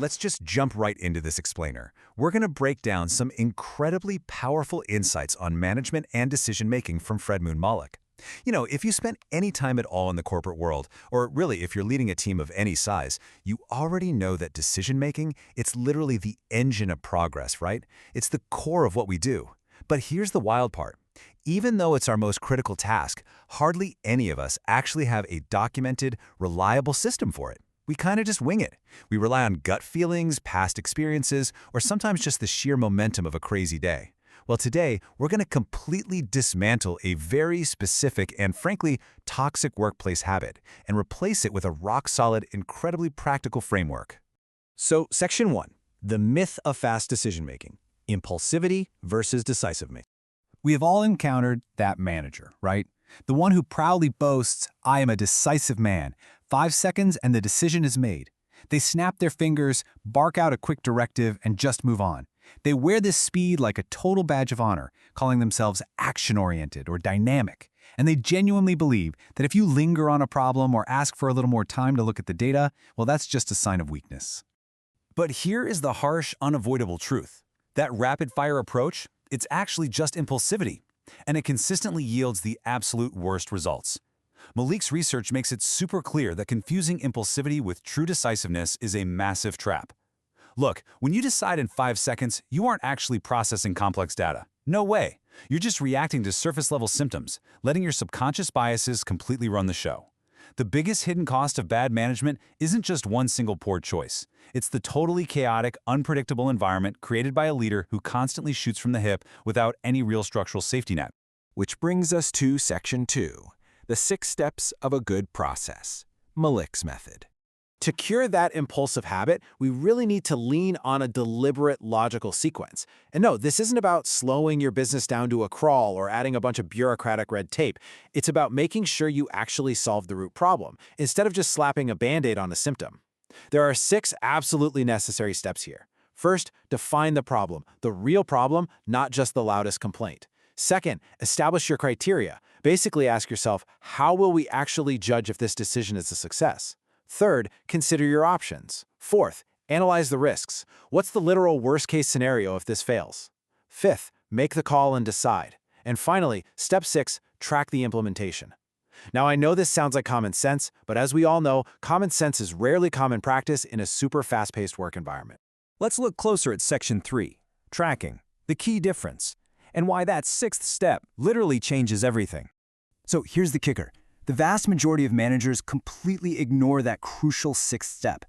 let's just jump right into this explainer. We're going to break down some incredibly powerful insights on management and decision-making from Fred Moon Malik. If you spent any time at all in the corporate world, or really if you're leading a team of any size, you already know that decision-making, it's literally the engine of progress, right? It's the core of what we do. But here's the wild part. Even though it's our most critical task, hardly any of us actually have a documented, reliable system for it. We kind of just wing it. We rely on gut feelings, past experiences, or sometimes just the sheer momentum of a crazy day. Well, today, we're going to completely dismantle a very specific and, frankly, toxic workplace habit and replace it with a rock-solid, incredibly practical framework. So, Section 1. The myth of fast decision-making. Impulsivity versus decisive-making. We have all encountered that manager, right? The one who proudly boasts, "I am a decisive man. 5 seconds and the decision is made." They snap their fingers, bark out a quick directive, and just move on. They wear this speed like a total badge of honor, calling themselves action-oriented or dynamic. And they genuinely believe that if you linger on a problem or ask for a little more time to look at the data, well, that's just a sign of weakness. But here is the harsh, unavoidable truth. That rapid-fire approach, it's actually just impulsivity, and it consistently yields the absolute worst results. Malik's research makes it super clear that confusing impulsivity with true decisiveness is a massive trap. Look, when you decide in 5 seconds, you aren't actually processing complex data. No way. You're just reacting to surface-level symptoms, letting your subconscious biases completely run the show. The biggest hidden cost of bad management isn't just one single poor choice. It's the totally chaotic, unpredictable environment created by a leader who constantly shoots from the hip without any real structural safety net. Which brings us to Section 2, the 6 steps of a good process, Malik's method. To cure that impulsive habit, we really need to lean on a deliberate, logical sequence. And no, this isn't about slowing your business down to a crawl or adding a bunch of bureaucratic red tape. It's about making sure you actually solve the root problem, instead of just slapping a Band-Aid on a symptom. There are 6 absolutely necessary steps here. First, define the problem, the real problem, not just the loudest complaint. Second, establish your criteria. Basically ask yourself, how will we actually judge if this decision is a success? Third, consider your options. Fourth, analyze the risks. What's the literal worst-case scenario if this fails? Fifth, make the call and decide. And finally, step 6, track the implementation. Now, I know this sounds like common sense, but as we all know, common sense is rarely common practice in a super fast-paced work environment. Let's look closer at Section 3, tracking, the key difference, and why that 6th step literally changes everything. So here's the kicker. The vast majority of managers completely ignore that crucial 6th step.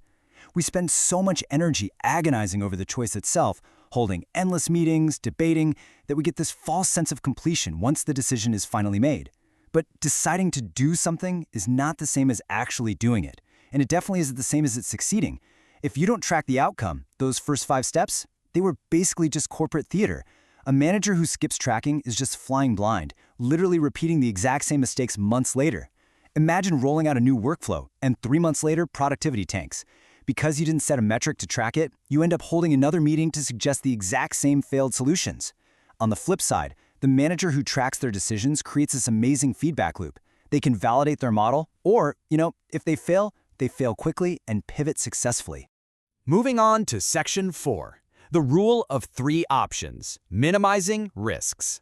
We spend so much energy agonizing over the choice itself, holding endless meetings, debating, that we get this false sense of completion once the decision is finally made. But deciding to do something is not the same as actually doing it, and it definitely isn't the same as it succeeding. If you don't track the outcome, those first 5 steps, they were basically just corporate theater. A manager who skips tracking is just flying blind, literally repeating the exact same mistakes months later. Imagine rolling out a new workflow, and 3 months later, productivity tanks. Because you didn't set a metric to track it, you end up holding another meeting to suggest the exact same failed solutions. On the flip side, the manager who tracks their decisions creates this amazing feedback loop. They can validate their model, or, if they fail quickly and pivot successfully. Moving on to Section 4, the rule of 3 options, minimizing risks.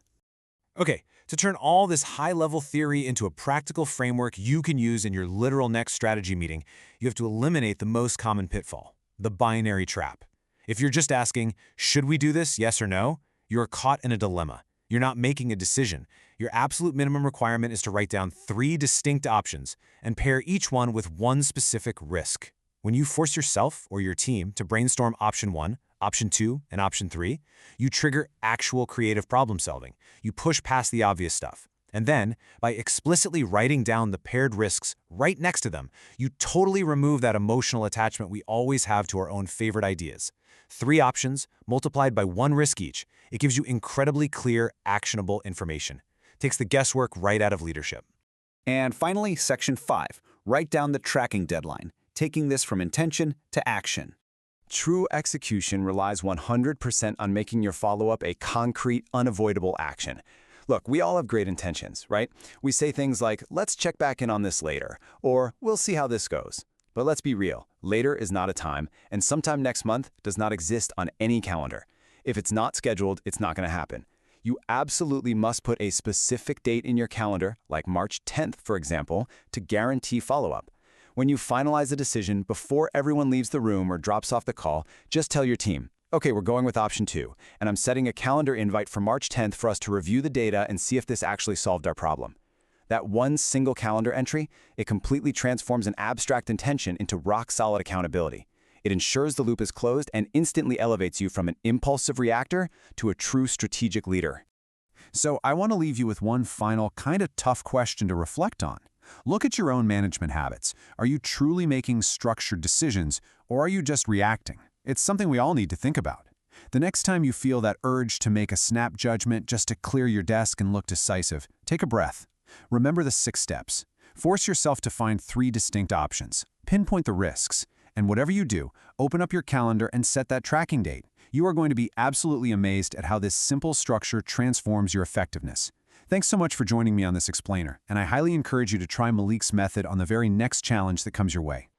Okay, to turn all this high-level theory into a practical framework you can use in your literal next strategy meeting, you have to eliminate the most common pitfall, the binary trap. If you're just asking, should we do this, yes or no, you're caught in a dilemma. You're not making a decision. Your absolute minimum requirement is to write down 3 distinct options and pair each one with one specific risk. When you force yourself or your team to brainstorm option 1, option 2, and option 3, you trigger actual creative problem solving. You push past the obvious stuff. And then, by explicitly writing down the paired risks right next to them, you totally remove that emotional attachment we always have to our own favorite ideas. 3 options multiplied by 1 risk each. It gives you incredibly clear, actionable information. Takes the guesswork right out of leadership. And finally, Section 5, write down the tracking deadline, taking this from intention to action. True execution relies 100% on making your follow-up a concrete, unavoidable action. Look, we all have great intentions, right? We say things like, let's check back in on this later, or we'll see how this goes. But let's be real, later is not a time, and sometime next month does not exist on any calendar. If it's not scheduled, it's not going to happen. You absolutely must put a specific date in your calendar, like March 10th, for example, to guarantee follow-up. When you finalize a decision, before everyone leaves the room or drops off the call, just tell your team, okay, we're going with option 2, and I'm setting a calendar invite for March 10th for us to review the data and see if this actually solved our problem. That one single calendar entry, it completely transforms an abstract intention into rock-solid accountability. It ensures the loop is closed and instantly elevates you from an impulsive reactor to a true strategic leader. So I want to leave you with one final kind of tough question to reflect on. Look at your own management habits. Are you truly making structured decisions, or are you just reacting? It's something we all need to think about. The next time you feel that urge to make a snap judgment just to clear your desk and look decisive, take a breath. Remember the 6 steps. Force yourself to find 3 distinct options. Pinpoint the risks. And whatever you do, open up your calendar and set that tracking date. You are going to be absolutely amazed at how this simple structure transforms your effectiveness. Thanks so much for joining me on this explainer, and I highly encourage you to try Malik's method on the very next challenge that comes your way.